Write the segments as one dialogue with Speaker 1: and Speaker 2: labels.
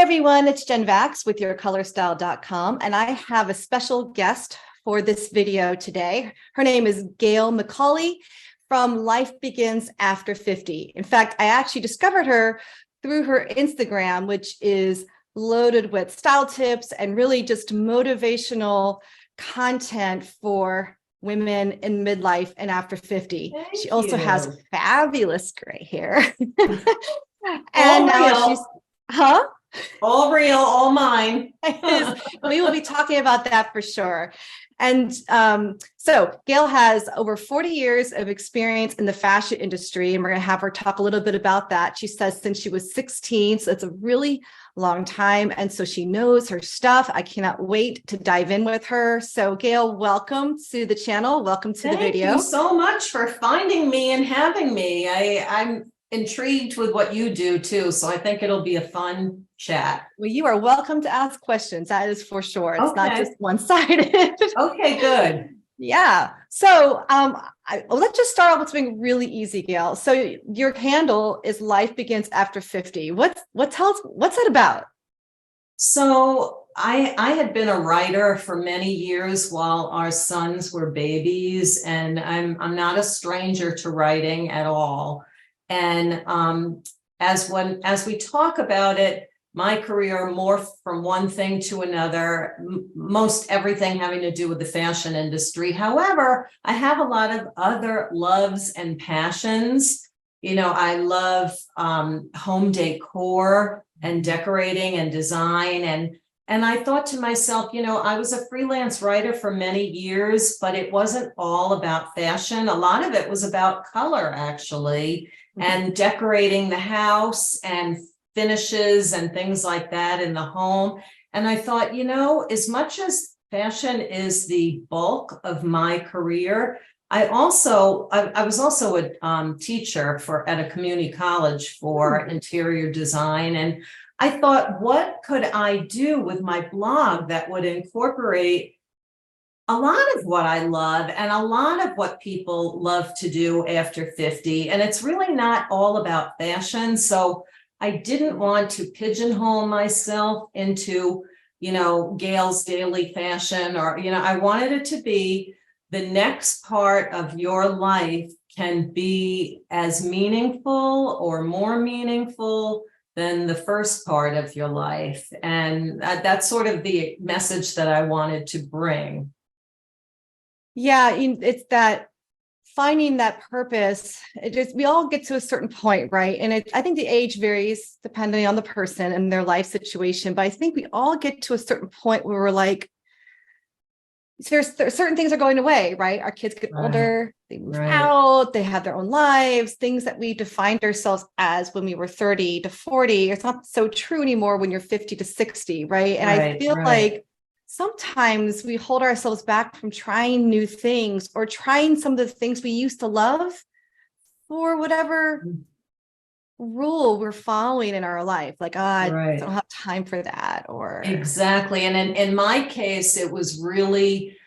Speaker 1: everyone, it's Jen Vax with yourcolorstyle.com, and I have a special guest for this video today. Her name is Gail McCauley from Life Begins After 50. In fact, I actually discovered her through her Instagram, which is loaded with style tips and really just motivational content for women in midlife and after 50. She also has fabulous gray hair. And now she's,
Speaker 2: all real, all mine.
Speaker 1: We will be talking about that for sure. And so Gail has over 40 years of experience in the fashion industry, and we're going to have her talk a little bit about that. She says since she was 16, so it's a really long time. And so she knows her stuff. I cannot wait to dive in with her. So Gail, welcome to the channel. Welcome to the video.
Speaker 2: Thank you so much for finding me and having me. I'm intrigued with what you do too, so I think it'll be a fun chat.
Speaker 1: Well, you are welcome to ask questions. That is for sure. It's not just one-sided.
Speaker 2: Okay, good.
Speaker 1: Yeah. So let's just start off with something really easy, Gail. So your handle is Life Begins After 50. What's that about?
Speaker 2: So I had been a writer for many years while our sons were babies, and I'm not a stranger to writing at all. And as we talk about it, my career morphed from one thing to another, most everything having to do with the fashion industry. However, I have a lot of other loves and passions. You know, I love home decor and decorating and design. And I thought to myself, you know, I was a freelance writer for many years, but it wasn't all about fashion. A lot of it was about color, actually, and decorating the house and finishes and things like that in the home. And I thought, you know, as much as fashion is the bulk of my career, I was also a teacher at a community college for interior design. And I thought, what could I do with my blog that would incorporate a lot of what I love and a lot of what people love to do after 50? And it's really not all about fashion. So I didn't want to pigeonhole myself into, you know, Gail's Daily Fashion, or, you know, I wanted it to be the next part of your life can be as meaningful or more meaningful than the first part of your life. And that's sort of the message that I wanted to bring.
Speaker 1: Yeah, it's that finding that purpose. We all get to a certain point, right? And I think the age varies depending on the person and their life situation. But I think we all get to a certain point where we're like, there's certain things are going away, right? Our kids get older, they move out, they have their own lives, things that we defined ourselves as when we were 30 to 40. It's not so true anymore when you're 50 to 60, right? And I feel like sometimes we hold ourselves back from trying new things or trying some of the things we used to love for whatever rule we're following in our life. Like, I don't have time for that, or
Speaker 2: exactly. And in my case, it was really,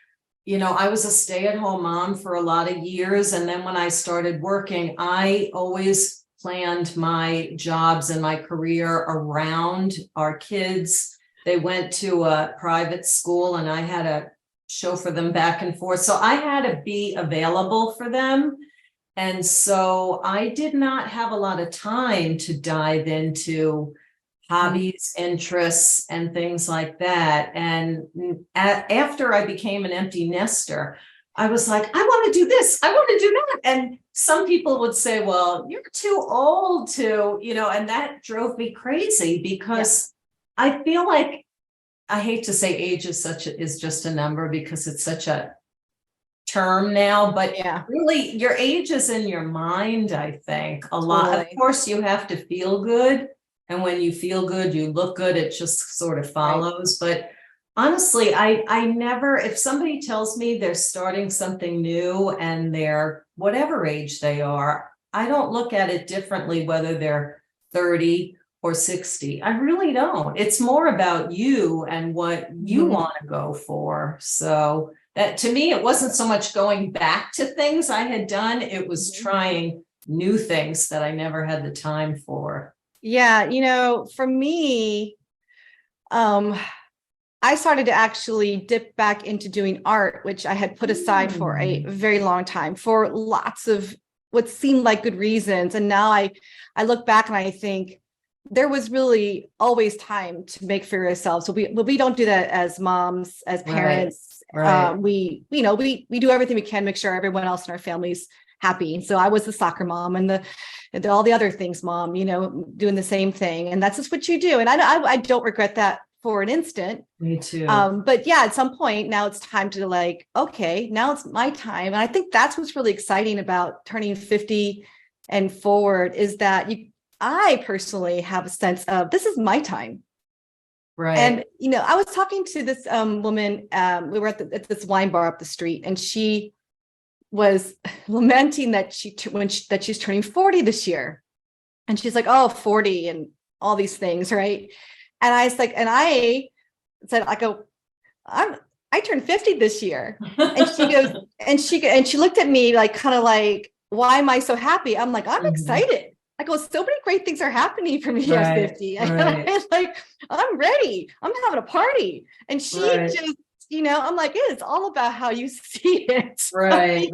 Speaker 2: you know, I was a stay-at-home mom for a lot of years. And then when I started working, I always planned my jobs and my career around our kids. They went to a private school and I had to chauffeur them back and forth. So I had to be available for them. And so I did not have a lot of time to dive into hobbies, interests, and things like that. And after I became an empty nester, I was like, I want to do this, I want to do that. And some people would say, well, you're too old to, you know, and that drove me crazy because I feel like, I hate to say age is just a number because it's such a term now, but really your age is in your mind. I think a lot. Of course, you have to feel good, and when you feel good, you look good. It just sort of follows. But honestly, I never, if somebody tells me they're starting something new and they're whatever age they are, I don't look at it differently whether they're 30 or 60. I really don't. It's more about you and what you want to go for. So that, to me, it wasn't so much going back to things I had done. It was trying new things that I never had the time for.
Speaker 1: Yeah. You know, for me, I started to actually dip back into doing art, which I had put aside for a very long time for lots of what seemed like good reasons. And now I look back and I think there was really always time to make for yourself. So we don't do that as moms, as parents.
Speaker 2: Right.
Speaker 1: We do everything we can, make sure everyone else in our family's happy. And so I was the soccer mom and all the other things mom, doing the same thing. And that's just what you do. And I don't regret that for an instant.
Speaker 2: Me too.
Speaker 1: But yeah, at some point now it's time to okay, now it's my time. And I think that's what's really exciting about turning 50 and forward is that I personally have a sense of this is my time.
Speaker 2: Right.
Speaker 1: And, I was talking to this woman, we were at this wine bar up the street, and she was lamenting that that she's turning 40 this year. And she's like, oh, 40 and all these things. Right. And I was like, and I said, I turned 50 this year. And she goes, and she looked at me why am I so happy? I'm like, I'm excited. I go, so many great things are happening for me at 50. Right. I'm ready. I'm having a party. And she just, I'm like, it's all about how you see it.
Speaker 2: Right.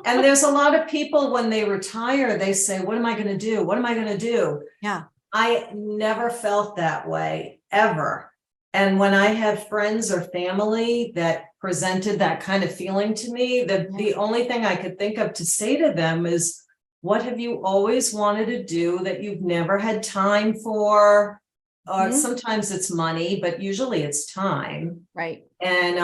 Speaker 2: And there's a lot of people when they retire, they say, what am I going to do? What am I going to do?
Speaker 1: Yeah.
Speaker 2: I never felt that way ever. And when I have friends or family that presented that kind of feeling to me, the only thing I could think of to say to them is, what have you always wanted to do that you've never had time for? Or sometimes it's money, but usually it's time.
Speaker 1: Right.
Speaker 2: And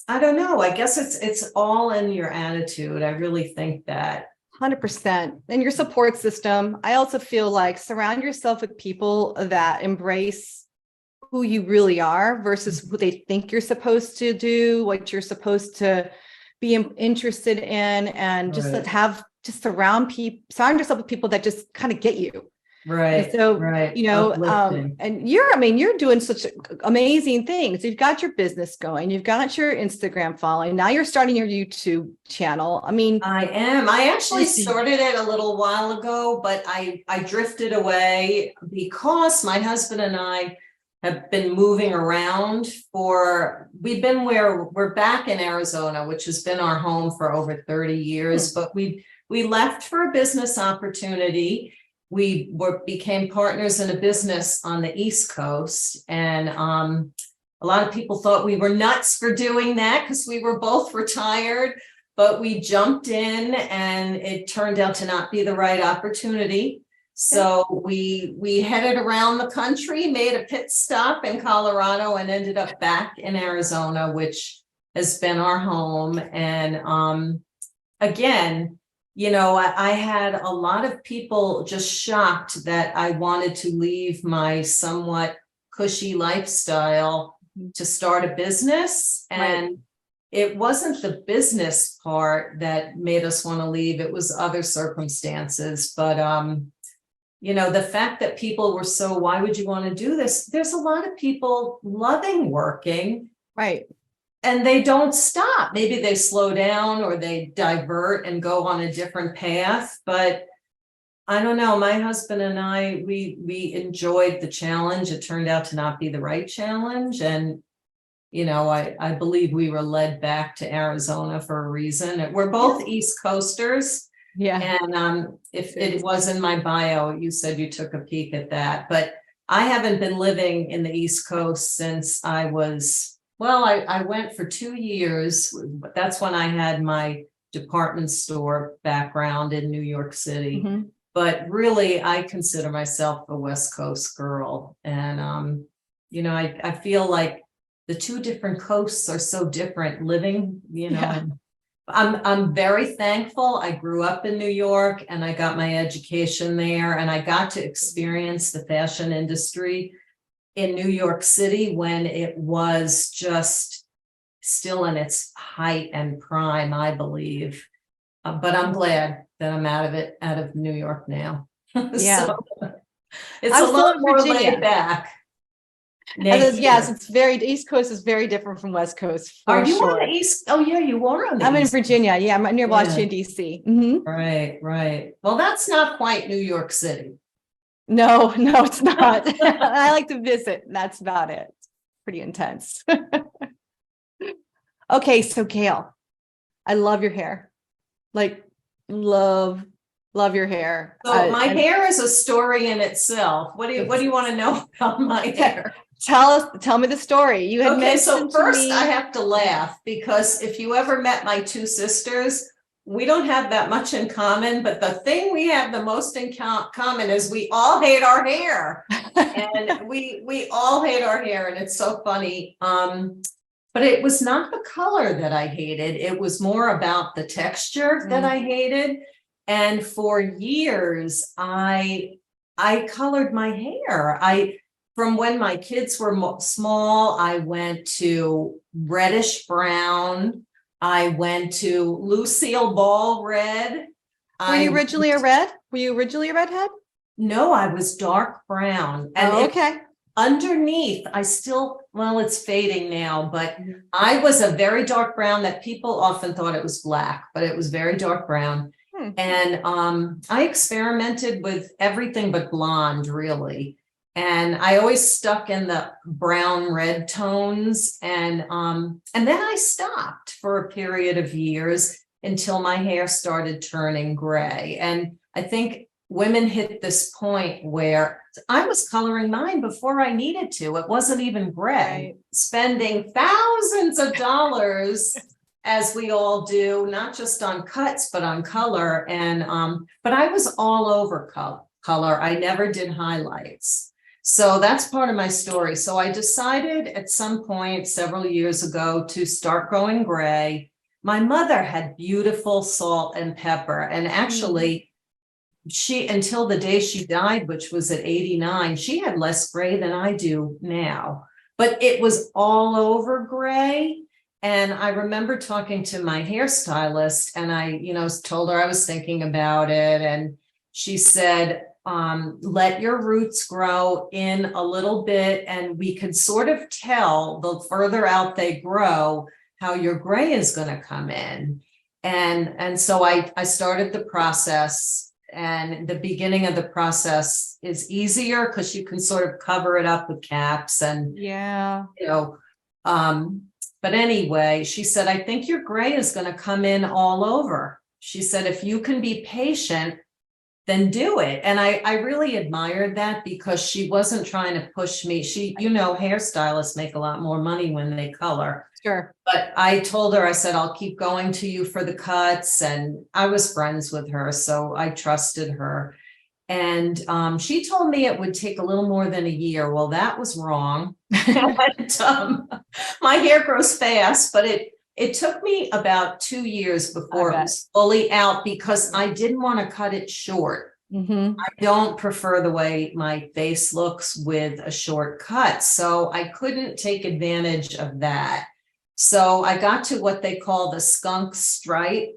Speaker 2: I don't know. I guess it's all in your attitude. I really think that.
Speaker 1: 100%. And your support system. I also feel like surround yourself with people that embrace who you really are versus who they think you're supposed to do, what you're supposed to be interested in, and just surround yourself with people that just kind of get you.
Speaker 2: Right.
Speaker 1: And so,
Speaker 2: Uplifting.
Speaker 1: and you're doing such amazing things. You've got your business going, you've got your Instagram following. Now you're starting your YouTube channel. I
Speaker 2: am. I actually started it a little while ago, but I drifted away because my husband and I have been moving around we're back in Arizona, which has been our home for over 30 years, but we left for a business opportunity. We became partners in a business on the East Coast. And a lot of people thought we were nuts for doing that because we were both retired, but we jumped in and it turned out to not be the right opportunity. So we headed around the country, made a pit stop in Colorado and ended up back in Arizona, which has been our home. And again, I had a lot of people just shocked that I wanted to leave my somewhat cushy lifestyle to start a business. And it wasn't the business part that made us want to leave. It was other circumstances. But, the fact that people were why would you want to do this? There's a lot of people loving working.
Speaker 1: Right.
Speaker 2: And they don't stop. Maybe they slow down or they divert and go on a different path. But I don't know. My husband and I, we enjoyed the challenge. It turned out to not be the right challenge. And, I believe we were led back to Arizona for a reason. We're both East Coasters.
Speaker 1: Yeah.
Speaker 2: And if it was in my bio, you said you took a peek at that. But I haven't been living in the East Coast since I went for 2 years. That's when I had my department store background in New York City. Mm-hmm. But really, I consider myself a West Coast girl. And, I feel like the two different coasts are so different living, I'm very thankful. I grew up in New York and I got my education there and I got to experience the fashion industry in New York City when it was just still in its height and prime, I believe. But I'm glad that I'm out of New York now.
Speaker 1: Yeah.
Speaker 2: So it's a lot more laid back.
Speaker 1: Yes, it's East Coast is very different from West Coast.
Speaker 2: Are you on the East? Oh yeah, you are on the
Speaker 1: I'm
Speaker 2: East.
Speaker 1: in Virginia. Yeah, I'm near Washington, D.C. Mm-hmm.
Speaker 2: Right. Well, that's not quite New York City.
Speaker 1: No, no, it's not. I like to visit. And that's about it. Pretty intense. Okay, so Gail, I love your hair. Like, love, love your hair.
Speaker 2: So my hair is a story in itself. What do you want to know about my hair?
Speaker 1: Tell me the story. You had
Speaker 2: Okay, so
Speaker 1: mentioned to
Speaker 2: first
Speaker 1: me.
Speaker 2: I have to laugh because if you ever met my two sisters, we don't have that much in common, but the thing we have the most in common is we all hate our hair. And we all hate our hair, and it's so funny. But it was not the color that I hated. It was more about the texture that I hated. And for years, I colored my hair. From when my kids were small, I went to reddish brown. I went to Lucille Ball red.
Speaker 1: Were you originally a red? Were you originally a redhead?
Speaker 2: No, I was dark brown. And
Speaker 1: okay.
Speaker 2: Underneath, well, it's fading now, but I was a very dark brown that people often thought it was black, but it was very dark brown. And I experimented with everything but blonde, really. And I always stuck in the brown red tones. And then I stopped for a period of years until my hair started turning gray. And I think women hit this point where I was coloring mine before I needed to. It wasn't even gray, spending thousands of dollars as we all do, not just on cuts, but on color. And, but I was all over color. I never did highlights. So that's part of my story. So I decided at some point several years ago to start growing gray. My mother had beautiful salt and pepper, and actually until the day she died, which was at 89, she had less gray than I do now, but it was all over gray. And I remember talking to my hairstylist, and I, told her I was thinking about it. And she said, let your roots grow in a little bit, and we could sort of tell the further out they grow how your gray is going to come in. And so I started the process. And the beginning of the process is easier because you can sort of cover it up with caps and, but anyway, she said, I think your gray is going to come in all over. She said, if you can be patient, then do it. And I really admired that because she wasn't trying to push me. Hairstylists make a lot more money when they color.
Speaker 1: Sure.
Speaker 2: But I told her, I said, I'll keep going to you for the cuts. And I was friends with her, so I trusted her. And she told me it would take a little more than a year. Well, that was wrong. And, my hair grows fast, but it took me about 2 years before it was fully out because I didn't want to cut it short. I don't prefer the way my face looks with a short cut. So I couldn't take advantage of that. So I got to what they call the skunk stripe,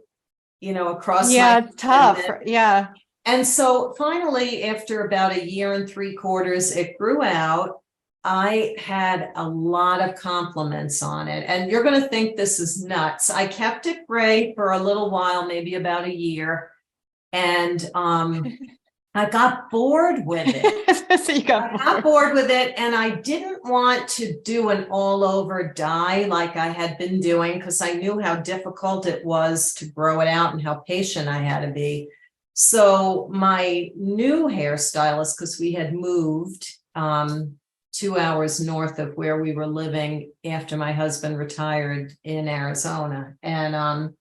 Speaker 2: across.
Speaker 1: Yeah, tough. Yeah.
Speaker 2: And so finally, after about 1 3/4 years, it grew out. I had a lot of compliments on it. And you're going to think this is nuts. I kept it gray for a little while, maybe about a year. And I got bored with it.
Speaker 1: So you got
Speaker 2: bored with it. And I didn't want to do an all over dye like I had been doing because I knew how difficult it was to grow it out and how patient I had to be. So my new hairstylist, because we had moved 2 hours north of where we were living after my husband retired in Arizona. And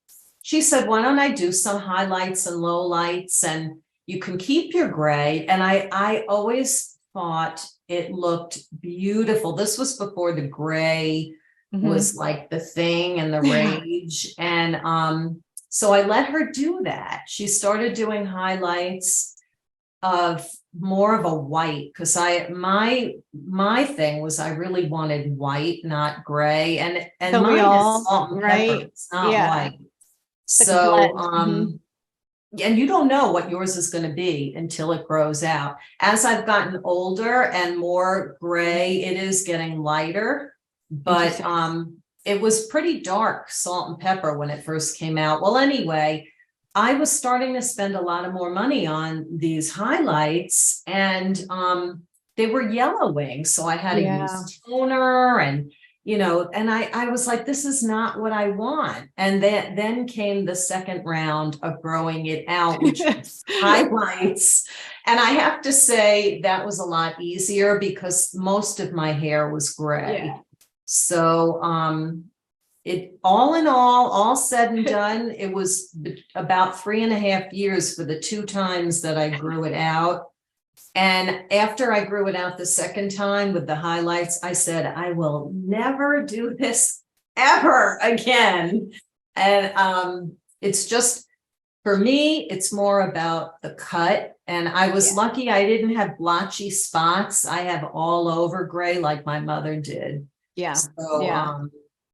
Speaker 2: she said, why don't I do some highlights and lowlights, and you can keep your gray. And I always thought it looked beautiful. This was before the gray was like the thing and the rage. And so I let her do that. She started doing highlights of more of a white, because my thing was I really wanted white, not gray. And
Speaker 1: so
Speaker 2: mine
Speaker 1: all,
Speaker 2: is salt and
Speaker 1: right?
Speaker 2: pepper. It's not white.
Speaker 1: It's
Speaker 2: So and you don't know what yours is going to be until it grows out. As I've gotten older and more gray, it is getting lighter, but it was pretty dark salt and pepper when it first came out. Well, anyway, I was starting to spend a lot of more money on these highlights, and they were yellowing. So I had to use toner, and and I was like, this is not what I want. And then came the second round of growing it out, which was highlights. And I have to say that was a lot easier because most of my hair was gray.
Speaker 1: Yeah.
Speaker 2: So it all in all said and done, it was about 3.5 years for the 2 times that I grew it out. And after I grew it out the second time with the highlights, I said, I will never do this ever again. And it's just, for me, it's more about the cut. And I was lucky I didn't have blotchy spots. I have all over gray like my mother did.
Speaker 1: Yeah.
Speaker 2: So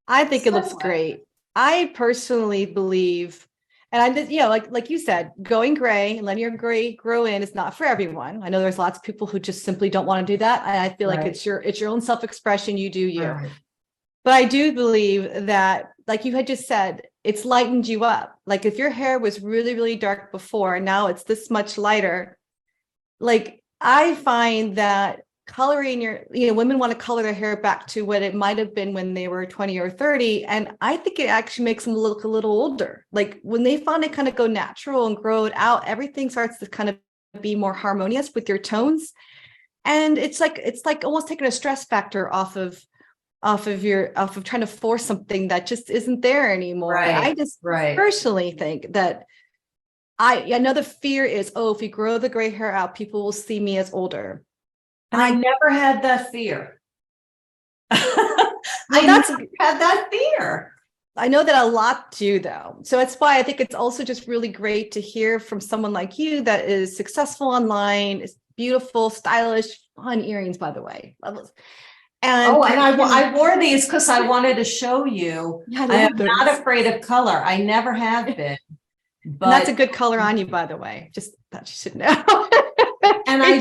Speaker 1: I think it looks great. I personally believe, and I did, like you said, going gray and letting your gray grow in is not for everyone. I know there's lots of people who just simply don't want to do that. And I feel like it's your own self-expression. You do you. Right. But I do believe that, like you had just said, it's lightened you up. Like if your hair was really, really dark before, and now it's this much lighter. Like I find that coloring women want to color their hair back to what it might have been when they were 20 or 30. And I think it actually makes them look a little older. Like when they finally kind of go natural and grow it out, everything starts to kind of be more harmonious with your tones. And it's like almost taking a stress factor off of trying to force something that just isn't there anymore. Right. I just personally think that I know the fear is, if you grow the gray hair out, people will see me as older.
Speaker 2: And I never had that fear. I never had that fear.
Speaker 1: I know that a lot do, though. So that's why I think it's also just really great to hear from someone like you that is successful online, is beautiful, stylish, fun earrings, by the way. And
Speaker 2: I wore these because I wanted to show you. I am not afraid of color. I never have been. But
Speaker 1: and that's a good color on you, by the way. Just that you should know.
Speaker 2: And I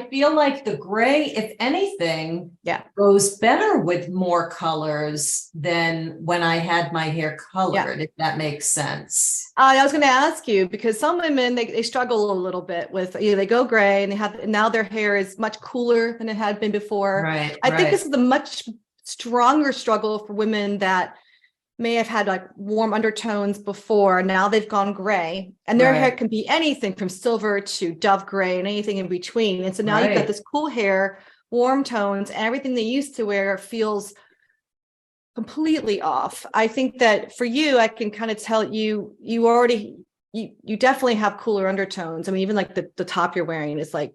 Speaker 2: feel like the gray, if anything, goes better with more colors than when I had my hair colored, if that makes sense.
Speaker 1: I was going to ask you, because some women, they struggle a little bit with, they go gray and now their hair is much cooler than it had been before.
Speaker 2: Right.
Speaker 1: I think this is a much stronger struggle for women that may have had like warm undertones before. Now they've gone gray, and their hair can be anything from silver to dove gray and anything in between. And so now you've got this cool hair, warm tones, and everything they used to wear feels completely off. I think that for you, I can kind of tell you definitely have cooler undertones. I mean, even like the top you're wearing is like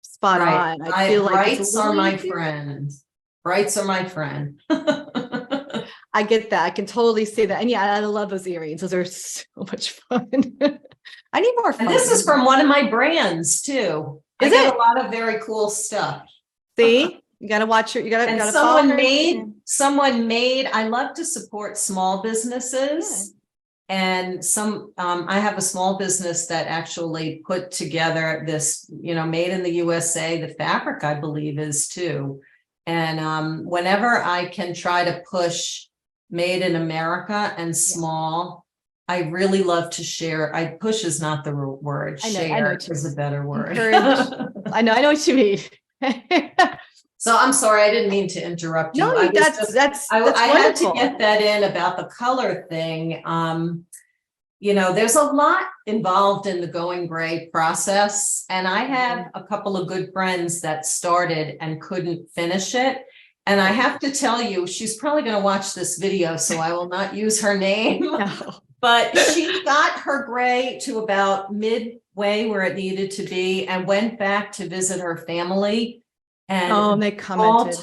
Speaker 1: spot on. I feel like
Speaker 2: brights are my friend. Brights are my friend.
Speaker 1: I get that. I can totally see that. And I love those earrings. Those are so much fun. I need more fun.
Speaker 2: And this is from one of my brands too. I get a lot of very cool stuff.
Speaker 1: See, you got to watch your,
Speaker 2: someone made, I love to support small businesses. And I have a small business that actually put together this, made in the USA, the fabric, I believe, is too. And whenever I can try to push made in America and small, I really love to share. Push is not the word. Share is a better word.
Speaker 1: I know what you mean.
Speaker 2: So I'm sorry, I didn't mean to interrupt you.
Speaker 1: No, that's
Speaker 2: I had to get that in about the color thing. There's a lot involved in the going gray process. And I have a couple of good friends that started and couldn't finish it. And I have to tell you, she's probably going to watch this video, so I will not use her name. No. But she got her gray to about midway where it needed to be and went back to visit her family. And
Speaker 1: they commented.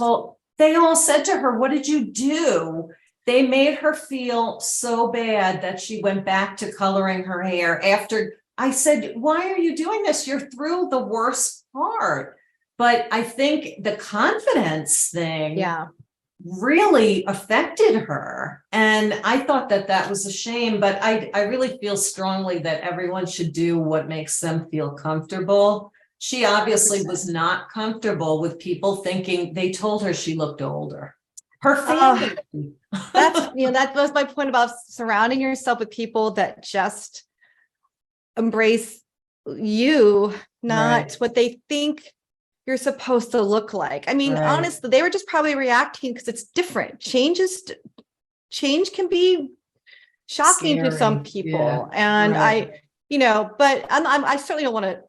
Speaker 2: They all said to her, "What did you do?" They made her feel so bad that she went back to coloring her hair after. I said, "Why are you doing this? You're through the worst part." But I think the confidence thing really affected her. And I thought that was a shame, but I really feel strongly that everyone should do what makes them feel comfortable. She obviously 100%. Was not comfortable with people thinking they told her she looked older. Her
Speaker 1: Uh,
Speaker 2: family.
Speaker 1: that was my point about surrounding yourself with people that just embrace you, not
Speaker 2: Right,
Speaker 1: what they think you're supposed to look like. I mean,
Speaker 2: right.
Speaker 1: honestly, they were just probably reacting because it's different. Change can be shocking to some
Speaker 2: Scary. Yeah,
Speaker 1: people. And
Speaker 2: right.
Speaker 1: but I certainly don't want to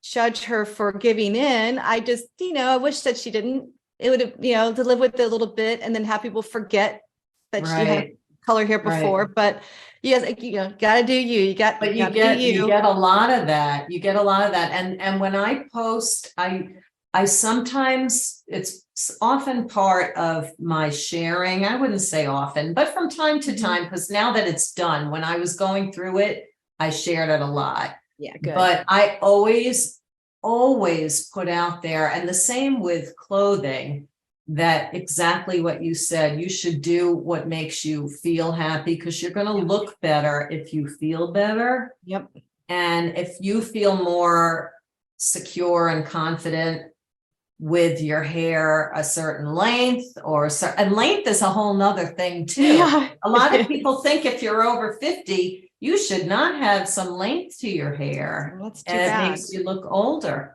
Speaker 1: judge her for giving in. I just, I wish that she didn't. It would have, to live with it a little bit and then have people forget that she had
Speaker 2: Right,
Speaker 1: color hair
Speaker 2: right.
Speaker 1: before. But yes, gotta do you.
Speaker 2: But
Speaker 1: You gotta do
Speaker 2: you
Speaker 1: you.
Speaker 2: get a lot of that. You get a lot of that. And when I post, I sometimes it's often part of my sharing. I wouldn't say often, but from time to
Speaker 1: Mhm.
Speaker 2: time, because now that it's done, when I was going through it, I shared it a lot.
Speaker 1: Yeah, good.
Speaker 2: But I always put out there, and the same with clothing, that exactly what you said, you should do what makes you feel happy because you're going to
Speaker 1: Yep.
Speaker 2: look better if you feel better.
Speaker 1: Yep.
Speaker 2: And if you feel more secure and confident with your hair a certain length and length is a whole nother thing too.
Speaker 1: Yeah,
Speaker 2: A lot of
Speaker 1: it
Speaker 2: people
Speaker 1: is.
Speaker 2: think if you're over 50, you should not have some length to your hair
Speaker 1: Well, that's too
Speaker 2: and it
Speaker 1: bad.
Speaker 2: makes you look older.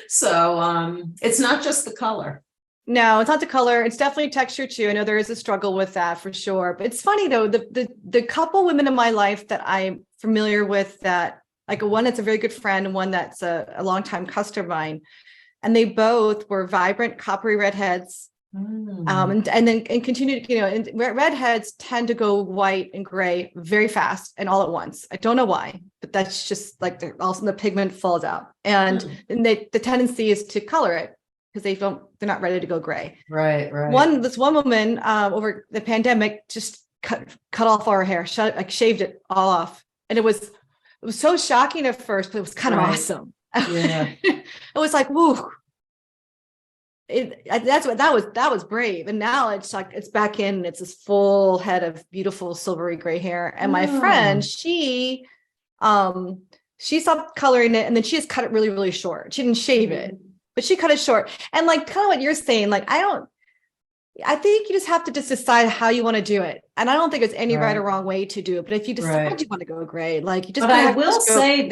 Speaker 2: So it's not just the color.
Speaker 1: No, it's not the color. It's definitely texture too. I know there is a struggle with that for sure. But it's funny though, the couple women in my life that I'm familiar with, that like one that's a very good friend and one that's a longtime customer of mine, and they both were vibrant coppery redheads. And then continue to, and redheads tend to go white and gray very fast and all at once. I don't know why, but that's just like all of a sudden the pigment falls out. And the tendency is to color it because they're not ready to go gray.
Speaker 2: Right, right.
Speaker 1: This one woman over the pandemic just cut off all her hair, shaved it all off. And it was so shocking at first, but it was kind of
Speaker 2: Right.
Speaker 1: awesome.
Speaker 2: Yeah.
Speaker 1: It was like, woo. That was brave. And now it's like it's back in, it's this full head of beautiful silvery gray hair. And my friend,
Speaker 2: Oh,
Speaker 1: she stopped coloring it and then she just cut it really, really short. She didn't shave it, but she cut it short. And like kind of what you're saying, like I think you just have to just decide how you want to do it. And I don't think there's any right or
Speaker 2: right,
Speaker 1: wrong way to do it. But if you decide
Speaker 2: right.
Speaker 1: you want to go gray, like you just
Speaker 2: But
Speaker 1: kind of
Speaker 2: I
Speaker 1: have to
Speaker 2: will
Speaker 1: just go.
Speaker 2: say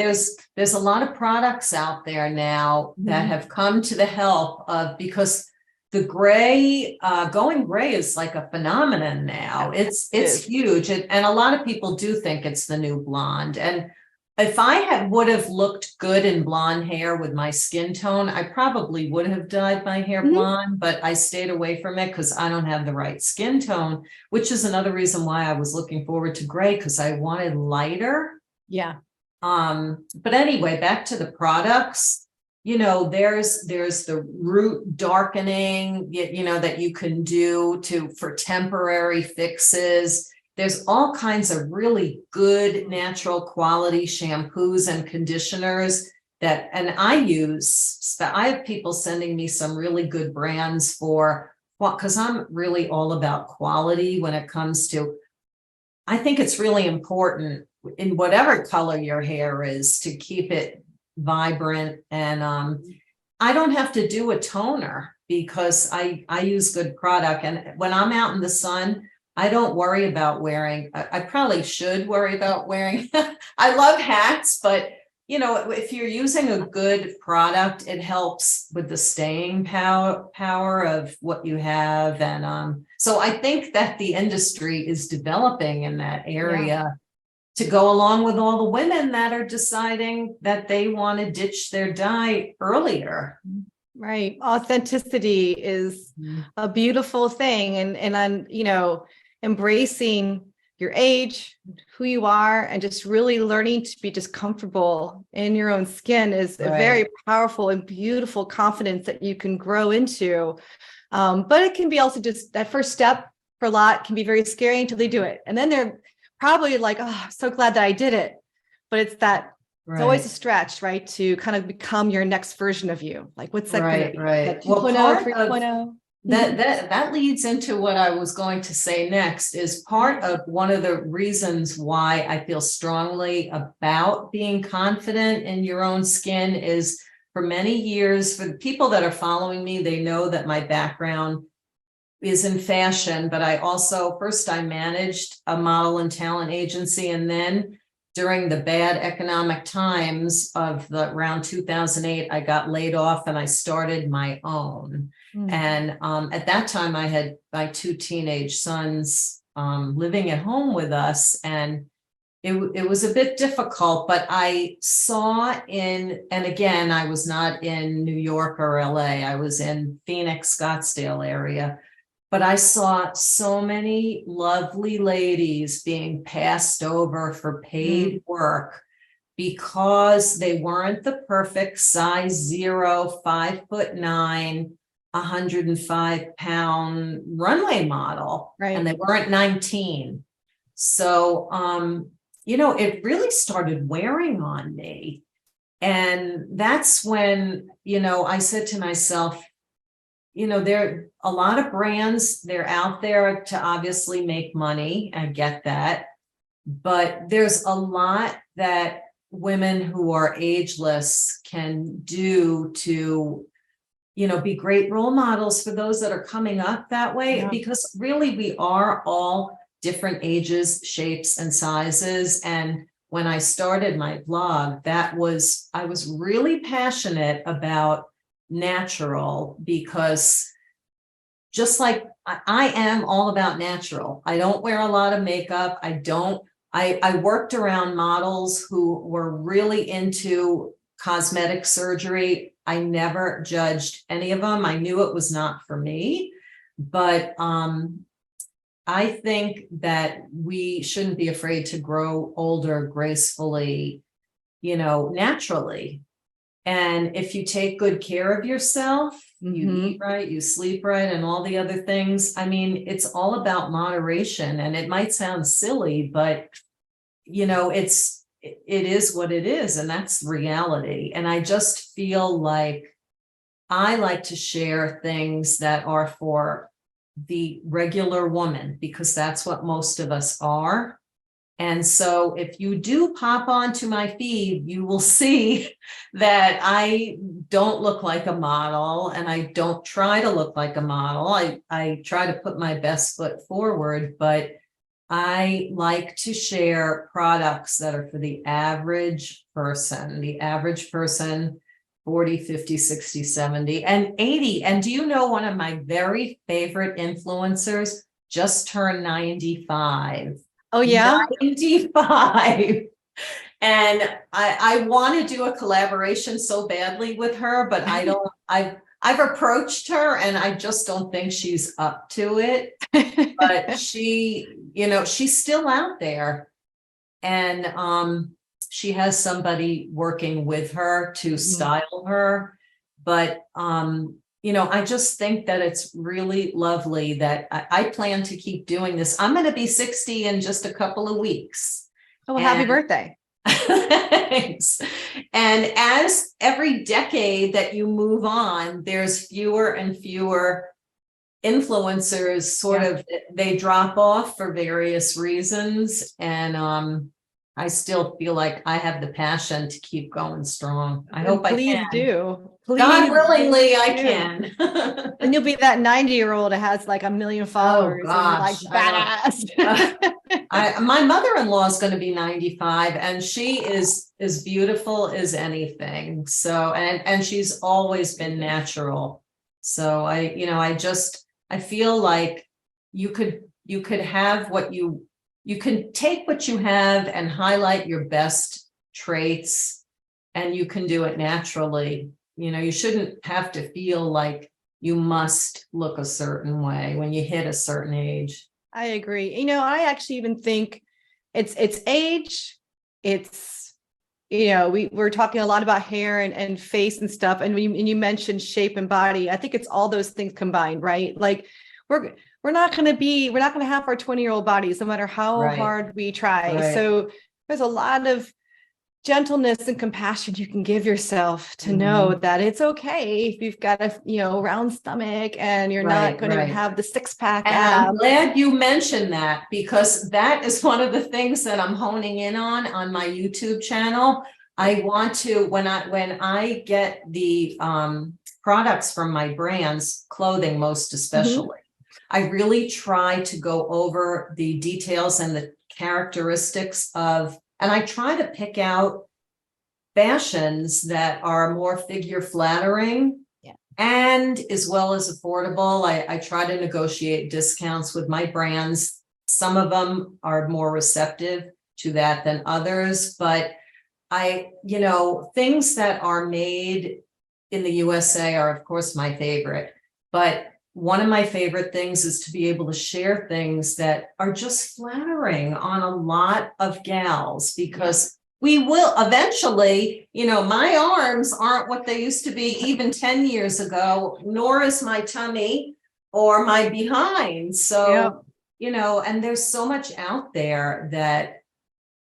Speaker 2: there's a lot of products out there now that have come to the help of, because the gray, going gray is like a phenomenon now.
Speaker 1: Yeah, it
Speaker 2: It's
Speaker 1: is.
Speaker 2: huge. And a lot of people do think it's the new blonde. And if I would have looked good in blonde hair with my skin tone, I probably would have dyed my hair
Speaker 1: Mhm.
Speaker 2: blonde, but I stayed away from it because I don't have the right skin tone, which is another reason why I was looking forward to gray, because I wanted lighter.
Speaker 1: Yeah.
Speaker 2: But anyway, back to the products. There's the root darkening, that you can do for temporary fixes. There's all kinds of really good natural quality shampoos and conditioners and I have people sending me some really good brands because I'm really all about quality when it comes to, I think it's really important in whatever color your hair is to keep it vibrant. And I don't have to do a toner because I use good product. And when I'm out in the sun, I don't worry about wearing, I probably should worry about wearing, I love hats, but if you're using a good product, it helps with the staying power of what you have. And so I think that the industry is developing in that
Speaker 1: Yeah.
Speaker 2: area to go along with all the women that are deciding that they want to ditch their dye earlier.
Speaker 1: Right. Authenticity is a beautiful thing. And I'm, embracing your age, who you are, and just really learning to be just comfortable in your own skin is a very
Speaker 2: Right.
Speaker 1: powerful and beautiful confidence that you can grow into. But it can be also just that first step for a lot can be very scary until they do it. And then they're probably like, oh, I'm so glad that I did it. But it's always a
Speaker 2: Right.
Speaker 1: stretch, right? To kind of become your next version of you. Like, what's that going to
Speaker 2: Right.
Speaker 1: be?
Speaker 2: Right.
Speaker 1: That
Speaker 2: Well,
Speaker 1: 2.0,
Speaker 2: part of
Speaker 1: 3.0?
Speaker 2: that leads into what I was going to say next. Is part of one of the reasons why I feel strongly about being confident in your own skin is, for many years, for the people that are following me, they know that my background is in fashion, but I also, first I managed a model and talent agency, and then during the bad economic times of the around 2008, I got laid off and I started my own. And at that time, I had my 2 teenage sons living at home with us, and it was a bit difficult, but I saw and again, I was not in New York or LA, I was in Phoenix, Scottsdale area, but I saw so many lovely ladies being passed over for paid work because they weren't the perfect size 0, 5'9", 105-pound runway model,
Speaker 1: Right.
Speaker 2: and they weren't 19. So, it really started wearing on me. And that's when, I said to myself, there are a lot of brands, they're out there to obviously make money. I get that. But there's a lot that women who are ageless can do to, be great role models for those that are coming up that way. Yeah. Because really we are all different ages, shapes, and sizes. And when I started my blog, I was really passionate about natural, because just like I am all about natural. I don't wear a lot of makeup. I worked around models who were really into cosmetic surgery. I never judged any of them. I knew it was not for me, but I think that we shouldn't be afraid to grow older gracefully, naturally. And if you take good care of yourself, you eat right, you sleep right, and all the other things, I mean, it's all about moderation. And it might sound silly, but it is what it is, and that's reality. And I just feel like I like to share things that are for the regular woman, because that's what most of us are. And so if you do pop onto my feed, you will see that I don't look like a model, and I don't try to look like a model. I try to put my best foot forward, but I like to share products that are for the average person, 40, 50, 60, 70, and 80. And do you know, one of my very favorite influencers just turned 95.
Speaker 1: Oh, yeah.
Speaker 2: 95. And I want to do a collaboration so badly with her, but I don't, I've approached her and I just don't think she's up to it. But she's still out there, and she has somebody working with her to style her. But I just think that it's really lovely that I plan to keep doing this. I'm going to be 60 in just a couple of weeks.
Speaker 1: Oh, well, happy birthday.
Speaker 2: Thanks. And as every decade that you move on, there's fewer and fewer influencers they drop off for various reasons. And I still feel like I have the passion to keep going strong. I hope I can.
Speaker 1: Please do.
Speaker 2: God willingly, I can.
Speaker 1: And you'll be that 90-year-old that has like 1 million followers.
Speaker 2: Oh, gosh,
Speaker 1: and badass.
Speaker 2: My mother-in-law is going to be 95, and she is as beautiful as anything. So, and she's always been natural. So I feel like you could have you can take what you have and highlight your best traits, and you can do it naturally. You shouldn't have to feel like you must look a certain way when you hit a certain age.
Speaker 1: I agree. I actually even think it's age. It's, we're talking a lot about hair and face and stuff. And you mentioned shape and body. I think it's all those things combined, right? Like we're not going to have our 20-year-old bodies, no matter how hard we try. Right. So there's a lot of gentleness and compassion you can give yourself to know that it's okay if you've got a round stomach and you're not going to have the six-pack.
Speaker 2: And I'm glad you mentioned that, because that is one of the things that I'm honing in on my YouTube channel. I want to, when I get the products from my brands, clothing most especially, I really try to go over the details and the characteristics of, and I try to pick out fashions that are more figure flattering.
Speaker 1: Yeah.
Speaker 2: And as well as affordable. I try to negotiate discounts with my brands. Some of them are more receptive to that than others, but things that are made in the USA are, of course, my favorite. But one of my favorite things is to be able to share things that are just flattering on a lot of gals, because we will eventually, my arms aren't what they used to be even 10 years ago, nor is my tummy or my behind. So, and there's so much out there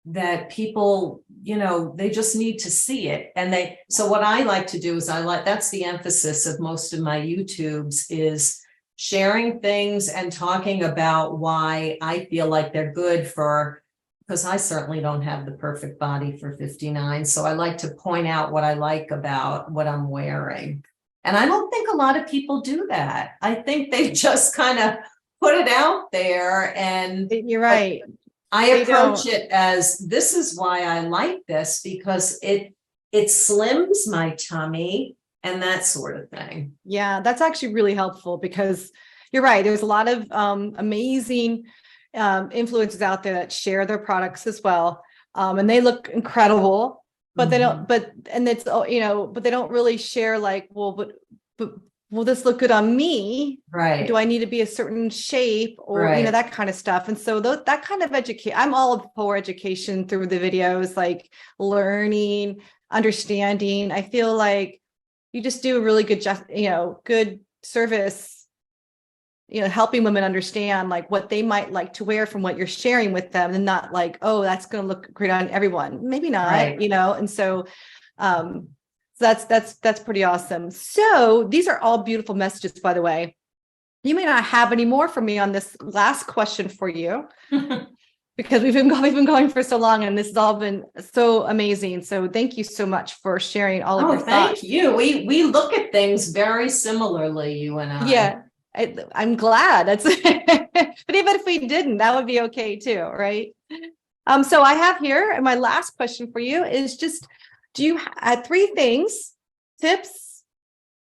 Speaker 2: that people, they just need to see it. And so what I like to do is that's the emphasis of most of my YouTubes, is sharing things and talking about why I feel like they're good because I certainly don't have the perfect body for 59. So I like to point out what I like about what I'm wearing. And I don't think a lot of people do that. I think they just kind of put it out there, and
Speaker 1: you're right.
Speaker 2: I approach it as, this is why I like this, because it slims my tummy and that sort of thing.
Speaker 1: Yeah, that's actually really helpful, because you're right. There's a lot of amazing influencers out there that share their products as well. And they look incredible, but they don't, but they don't really share like, well, but will this look good on me?
Speaker 2: Right.
Speaker 1: Do I need to be a certain shape, or,
Speaker 2: right.
Speaker 1: That kind of stuff. And so that kind of I'm all for education through the videos, like learning, understanding. I feel like you just do a really good good service, helping women understand like what they might like to wear from what you're sharing with them, and not like, oh, that's going to look great on everyone. Maybe not,
Speaker 2: right.
Speaker 1: And so, that's pretty awesome. So these are all beautiful messages, by the way. You may not have any more for me on this last question for you, because we've been going for so long, and this has all been so amazing. So thank you so much for sharing all of your thoughts.
Speaker 2: Thank you. We look at things very similarly, you and I.
Speaker 1: Yeah, I'm glad. That's but even if we didn't, that would be okay too, right? So I have here, and my last question for you is just, do you have 3 tips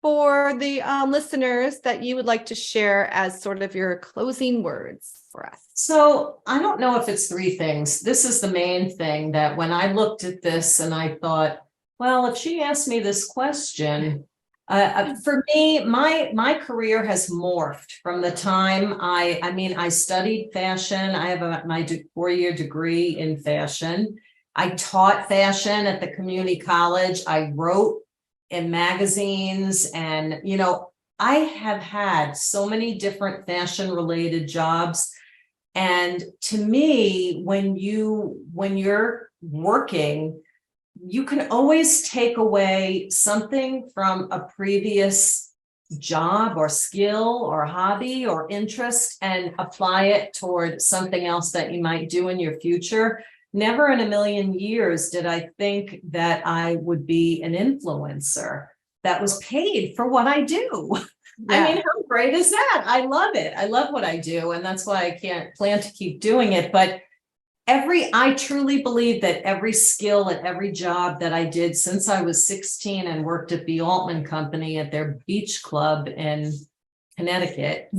Speaker 1: for the listeners that you would like to share as sort of your closing words for us?
Speaker 2: So I don't know if it's 3 things. This is the main thing, that when I looked at this and I thought, well, if she asked me this question, for me, my career has morphed from the time I studied fashion. I have my 4-year degree in fashion. I taught fashion at the community college. I wrote in magazines, and, I have had so many different fashion related jobs. And to me, when you're working, you can always take away something from a previous job or skill or hobby or interest and apply it toward something else that you might do in your future. Never in a million years did I think that I would be an influencer that was paid for what I do. Yeah. I mean, how great is that? I love it. I love what I do. And that's why I can't plan to keep doing it. But I truly believe that every skill and every job that I did since I was 16 and worked at the Altman Company at their beach club in Connecticut,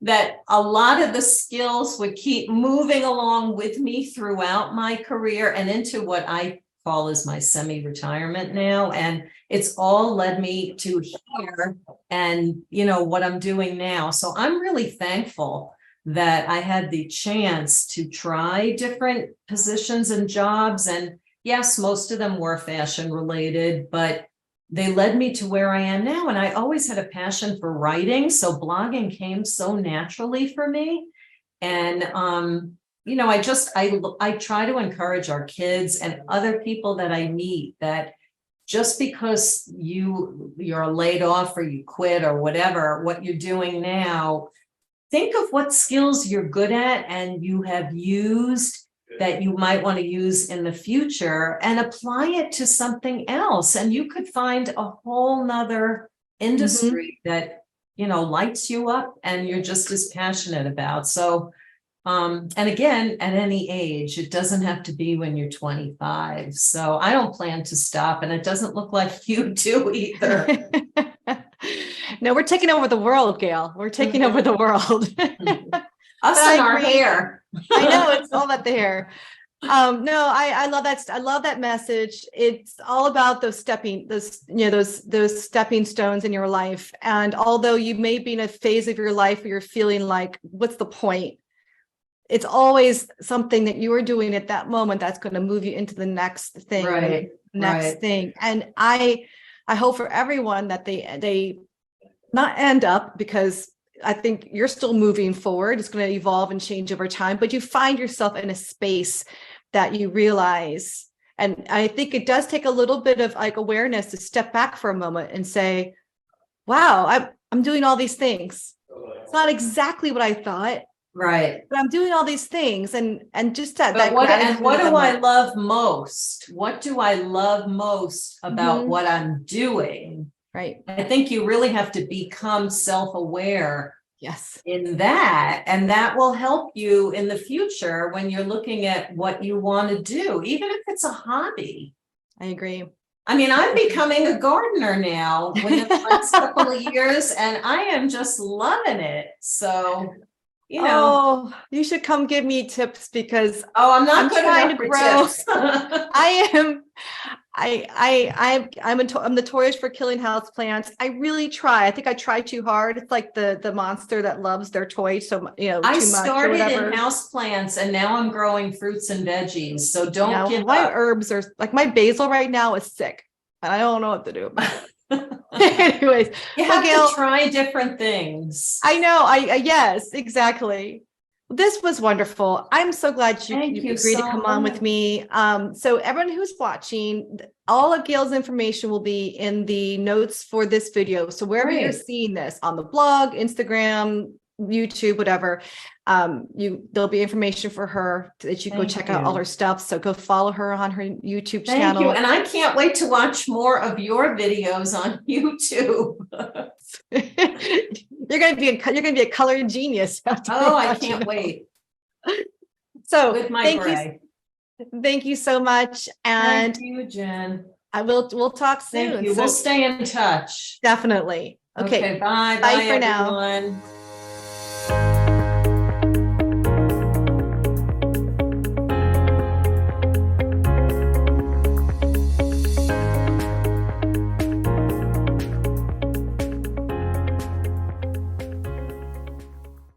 Speaker 2: that a lot of the skills would keep moving along with me throughout my career and into what I call is my semi-retirement now. And it's all led me to here and, what I'm doing now. So I'm really thankful that I had the chance to try different positions and jobs. And yes, most of them were fashion related, but they led me to where I am now. And I always had a passion for writing. So blogging came so naturally for me. And, I try to encourage our kids and other people that I meet that just because you're laid off or you quit or whatever, what you're doing now, think of what skills you're good at and you have used that you might want to use in the future and apply it to something else. And you could find a whole nother industry that lights you up and you're just as passionate about. So, and again, at any age, it doesn't have to be when you're 25. So I don't plan to stop, and it doesn't look like you do either.
Speaker 1: No, we're taking over the world, Gail. We're taking over the world.
Speaker 2: Us
Speaker 1: I
Speaker 2: and our
Speaker 1: agree.
Speaker 2: hair.
Speaker 1: I know, it's all about the hair. No, I love that. I love that message. It's all about those stepping stones in your life. And although you may be in a phase of your life where you're feeling like, what's the point? It's always something that you are doing at that moment that's going to move you into the next thing,
Speaker 2: Right.
Speaker 1: next thing. And I hope for everyone that they not end up, because I think you're still moving forward. It's going to evolve and change over time, but you find yourself in a space that you realize. And I think it does take a little bit of like awareness to step back for a moment and say, wow, I'm doing all these things. It's not exactly what I thought.
Speaker 2: Right.
Speaker 1: But I'm doing all these things, and just that.
Speaker 2: But what do I love most? What do I love most about what I'm doing?
Speaker 1: Right.
Speaker 2: I think you really have to become self-aware.
Speaker 1: Yes.
Speaker 2: In that, and that will help you in the future when you're looking at what you want to do, even if it's a hobby.
Speaker 1: I agree.
Speaker 2: I mean, I'm becoming a gardener now within the last couple of years, and I am just loving it. So,
Speaker 1: oh, you should come give me tips, because
Speaker 2: I'm not
Speaker 1: I'm
Speaker 2: good
Speaker 1: trying
Speaker 2: enough
Speaker 1: to
Speaker 2: for
Speaker 1: grow.
Speaker 2: tips.
Speaker 1: I am. I'm notorious for killing houseplants. I really try. I think I try too hard. It's like the monster that loves their toy so
Speaker 2: I
Speaker 1: too much.
Speaker 2: started in houseplants, and now I'm growing fruits and veggies. So don't give
Speaker 1: my
Speaker 2: up.
Speaker 1: herbs are like, my basil right now is sick, and I don't know what to do about it. Anyways,
Speaker 2: you have
Speaker 1: Gail,
Speaker 2: to try different things.
Speaker 1: I know. Yes, exactly. This was wonderful. I'm so glad you agreed to come on with me. So everyone who's watching, all of Gail's information will be in the notes for this video. So wherever you're seeing this, on the blog, Instagram, YouTube, whatever, there'll be information for her that you go check out all her stuff. So go follow her on her YouTube channel.
Speaker 2: Thank you. And I can't wait to watch more of your videos on YouTube.
Speaker 1: You're gonna be a color genius.
Speaker 2: Oh, I can't wait.
Speaker 1: So
Speaker 2: with my
Speaker 1: thank you so much. And
Speaker 2: thank you, Jen.
Speaker 1: We'll talk soon.
Speaker 2: Thank you. We'll stay in touch.
Speaker 1: Definitely. Okay.
Speaker 2: Bye.
Speaker 1: Bye for
Speaker 2: everyone.
Speaker 1: now.